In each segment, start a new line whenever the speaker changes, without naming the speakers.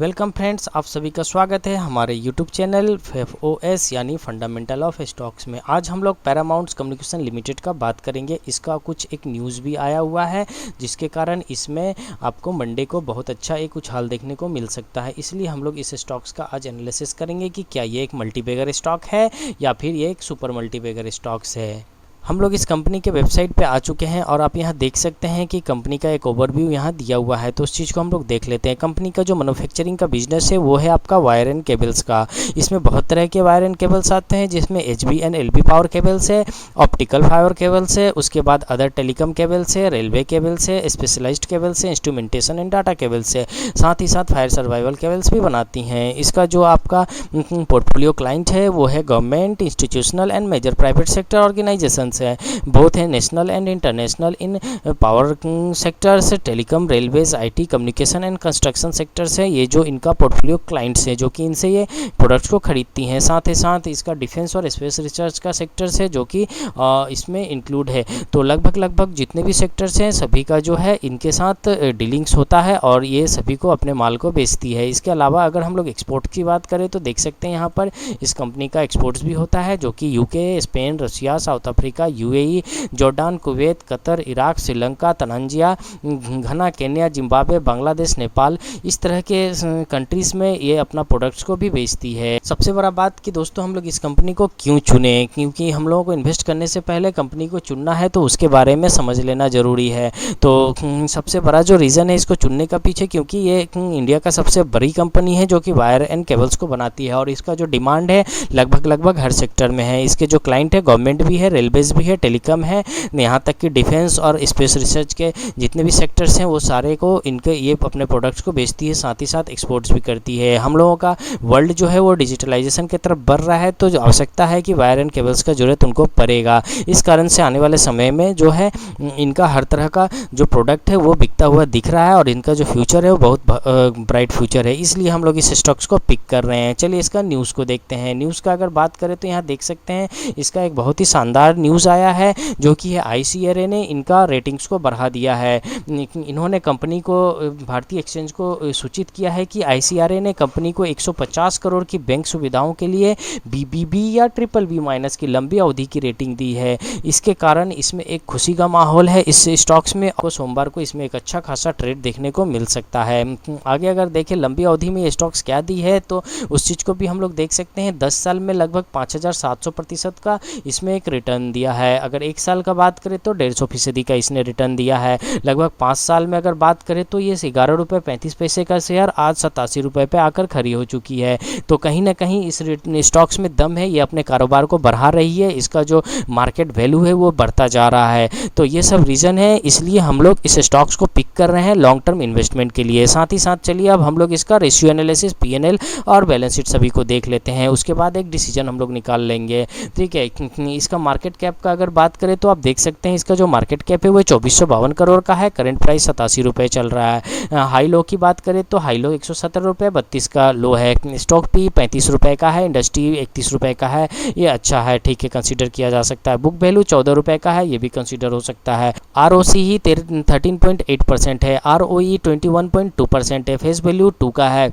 Welcome friends, आप सभी का स्वागत है हमारे यूट्यूब चैनल FOS यानी फंडामेंटल ऑफ स्टॉक्स में। आज हम लोग पैरामाउंट कम्युनिकेशन लिमिटेड का बात करेंगे। इसका कुछ एक न्यूज़ भी आया हुआ है जिसके कारण इसमें आपको मंडे को बहुत अच्छा एक उछाल देखने को मिल सकता है। इसलिए हम लोग इस स्टॉक्स का आज एनालिसिस करेंगे कि क्या ये एक मल्टीबैगर स्टॉक है या फिर ये एक सुपर मल्टीबैगर स्टॉक्स है। हम लोग इस कंपनी के वेबसाइट पे आ चुके हैं और आप यहाँ देख सकते हैं कि कंपनी का एक ओवरव्यू यहाँ दिया हुआ है, तो उस चीज़ को हम लोग देख लेते हैं। कंपनी का जो मैन्युफैक्चरिंग का बिजनेस है वो है आपका वायर एंड केबल्स का। इसमें बहुत तरह के वायर एंड केबल्स आते हैं जिसमें HV and LV power cables है, ऑप्टिकल फाइबर केबल्स है, उसके बाद अदर टेलीकॉम केबल्स है, रेलवे केबल्स है, स्पेशलाइज्ड केबल्स है, इंस्ट्रूमेंटेशन एंड डाटा केबल्स है, साथ ही साथ फायर सर्वाइवल केबल्स भी बनाती हैं। इसका जो आपका पोर्टफोलियो क्लाइंट है वो है government, institutional and major private sector organization है। बोथ है national and international in power sectors, telecom, railways, IT, communication and construction sectors है। ये जो इनका पोर्टफोलियो क्लाइंट्स है जो कि इनसे ये प्रोडक्ट्स को खरीदती हैं। साथ ही साथ इसका डिफेंस और स्पेस रिसर्च का सेक्टर्स है जो कि इसमें इंक्लूड है। तो लगभग जितने भी सेक्टर्स हैं सभी का जो है इनके साथ डीलिंग्स होता है और ये सभी को अपने माल को बेचती है। इसके अलावा अगर हम लोग एक्सपोर्ट की बात करें तो देख सकते हैं यहाँ पर इस कंपनी का एक्सपोर्ट्स भी होता है जो कि UK, Spain, Russia, south Africa, UAE, Jordan, Kuwait, Qatar, Iraq, Sri Lanka, Tanzania, घना, केन्या, जिम्बाब्वे, बांग्लादेश, नेपाल, इस तरह के कंट्रीज़ में ये अपना प्रोडक्ट्स को भी बेचती है। सबसे बड़ा बात कि दोस्तों हम लोग इस कंपनी को क्यों चुने, क्योंकि हम लोगों को इन्वेस्ट करने से पहले कंपनी को चुनना है तो उसके बारे में समझ लेना ज़रूरी है। तो सबसे बड़ा जो रीज़न है इसको चुनने का पीछे, क्योंकि ये इंडिया का सबसे बड़ी कंपनी है जो कि वायर एंड केबल्स को बनाती है और इसका जो डिमांड है लगभग हर सेक्टर में है। इसके जो क्लाइंट है गवर्नमेंट भी है, रेलवेज भी है, टेलीकॉम है, यहाँ तक कि डिफेंस और स्पेस रिसर्च के जितने भी सेक्टर्स हैं वो सारे को इनके ये अपने प्रोडक्ट्स को बेचती है, साथ ही साथ एक्सपोर्ट्स भी करती है। हम लोगों का वर्ल्ड जो है वो डिजिटलाइजेशन की तरफ बढ़ रहा है, तो जो आवश्यकता है कि वायर एंड केबल्स का जरूरत उनको पड़ेगा। इस कारण से आने वाले समय में जो है इनका हर तरह का जो प्रोडक्ट है वो बिकता हुआ दिख रहा है और इनका जो फ्यूचर है वो बहुत ब्राइट फ्यूचर है। इसलिए हम लोग इस स्टॉक्स को पिक कर रहे हैं। चलिए इसका न्यूज़ को देखते हैं। न्यूज़ का अगर बात करें तो यहाँ देख सकते हैं इसका एक बहुत ही शानदार न्यूज़ आया है जो कि है ICRA ने इनका रेटिंग्स को बढ़ा दिया है। इन्होंने कंपनी को, भारतीय एक्सचेंज को सूचित किया है कि ICRA ने कंपनी को 150 करोड़ की बैंक सुविधाओं के लिए BBB या BBB- की लंबी अवधि की रेटिंग दी है। इसके कारण इसमें एक खुशी का माहौल है इस स्टॉक्स में और सोमवार को इसमें एक अच्छा खासा ट्रेड देखने को मिल सकता है। आगे अगर देखें लंबी अवधि में ये स्टॉक्स क्या दी है तो उस चीज़ को भी हम लोग देख सकते हैं। 10 साल में लगभग 5700% का इसमें एक रिटर्न दिया है। अगर 1 साल का बात करें तो 150% का इसने रिटर्न दिया है। लगभग 5 साल में अगर बात करें तो ये 11 रुपये 35 पैसे का शेयर आज 87 रुपये पे आकर खड़ी हो चुकी है। तो कहीं ना कहीं इस स्टॉक्स में दम है, ये अपने कारोबार को बढ़ा रही है, इसका जो मार्केट वैल्यू है वो बढ़ता जा रहा है। तो ये सब रीज़न है, इसलिए हम लोग इस स्टॉक्स को पिक कर रहे हैं लॉन्ग टर्म इन्वेस्टमेंट के लिए। साथ ही साथ चलिए अब हम लोग इसका रेशियो एनालिसिस, PNL और बैलेंस शीट सभी को देख लेते हैं। उसके बाद एक डिसीजन हम लोग निकाल लेंगे, ठीक है। इसका मार्केट कैप का अगर बात करें तो आप देख सकते हैं इसका जो मार्केट कैप है वो 2452 करोड़ का है। करंट प्राइस 87 रुपये चल रहा है। हाई लो की बात करें तो हाई लो 170 रुपये 32 का लो है। स्टॉक P 35 रुपये का है, इंडस्ट्री 31 रुपये का है, ये अच्छा है, ठीक है, कंसीडर किया जा सकता है। बुक वैल्यू 14 रुपये का है, ये भी कंसीडर हो सकता है। ROC ही 13.8% है, ROE 21.2% है, फेस वैल्यू 2 का है।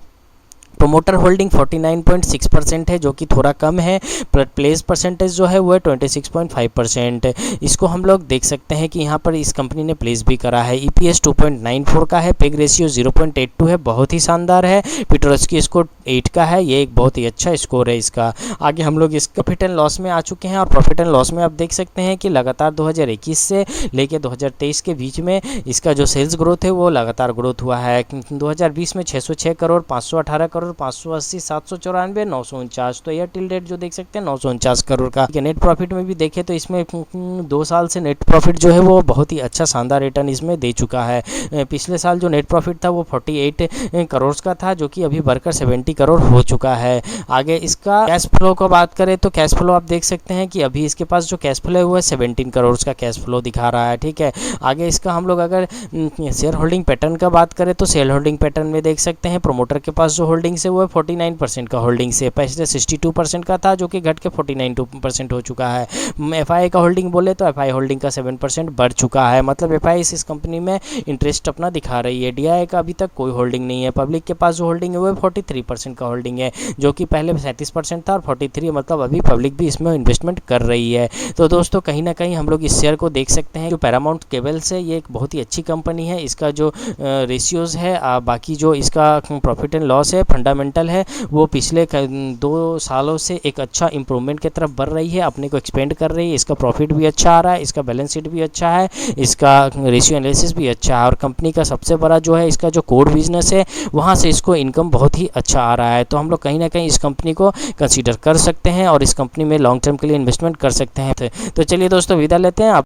प्रोमोटर होल्डिंग 49.6% है जो कि थोड़ा कम है। प्लेस परसेंटेज जो है वो है 26.5%। इसको हम लोग देख सकते हैं कि यहाँ पर इस कंपनी ने प्लेस भी करा है। EPS 2.94 का है, पेग रेशियो 0.82 है, बहुत ही शानदार है। पिटरोस्की स्कोर 8 का है, ये एक बहुत ही अच्छा स्कोर है इसका। आगे हम लोग इस प्रॉफिट एंड लॉस में आ चुके हैं और प्रॉफिट एंड लॉस में आप देख सकते हैं कि लगातार 2021 से लेके 2023 के बीच में इसका जो सेल्स ग्रोथ है वो लगातार ग्रोथ हुआ है। 2020 में 606 करोड़, 518 करोड़, 580, 794, 949, तो ईयर टिल डेट जो देख सकते हैं 949 करोड़ का। नेट प्रॉफिट में भी देखें तो इसमें 2 साल से नेट प्रॉफिट जो है वो बहुत ही अच्छा शानदार रिटर्न इसमें दे चुका है। पिछले साल जो नेट प्रॉफिट था वो 48 करोड़ का था जो कि अभी बढ़कर 70 करोड़ हो चुका है। आगे इसका कैश फ्लो को बात करें तो कैश फ्लो आप देख सकते हैं कि अभी इसके पास जो कैश फ्लो है वो 17 करोड़ का कैश फ्लो दिखा रहा है, ठीक है। आगे इसका हम लोग अगर शेयर होल्डिंग पैटर्न का बात करें तो शेयर होल्डिंग पैटर्न में देख सकते हैं प्रोमोटर के पास जो होल्डिंग है वो 49% का होल्डिंग से, पहले 62% का था जो कि घट के 49% हो चुका है। एफआई का होल्डिंग बोले तो एफआई होल्डिंग का 7% बढ़ चुका है, मतलब एफआई इस कंपनी में इंटरेस्ट अपना दिखा रही है। डीआई का अभी तक कोई होल्डिंग नहीं है। पब्लिक के पास जो होल्डिंग है वो 43% का होल्डिंग है, जो कि पहले 37% था और 43, मतलब अभी पब्लिक भी इसमें इन्वेस्टमेंट कर रही है। तो दोस्तों कहीं ना कहीं हम लोग इस शेयर को देख सकते हैं। जो पैरामाउंट केबल्स है ये एक बहुत ही अच्छी कंपनी है। इसका जो रेशियोज़ है बाकी जो इसका प्रॉफिट एंड लॉस है फंडामेंटल है वो पिछले 2 सालों से एक अच्छा इंप्रूवमेंट की तरफ बढ़ रही है, अपने को एक्सपेंड कर रही है। इसका प्रॉफिट भी अच्छा आ रहा है, इसका बैलेंस शीट भी अच्छा है, इसका रेशियो एनालिसिस भी अच्छा है और कंपनी का सबसे बड़ा जो है इसका जो कोर बिजनेस है वहाँ से इसको इनकम बहुत ही अच्छा आ रहा है। तो हम लोग कहीं ना कहीं इस कंपनी को कंसीडर कर सकते हैं और इस कंपनी में लॉन्ग टर्म के लिए इन्वेस्टमेंट कर सकते हैं। तो चलिए दोस्तों विदा लेते हैं आप।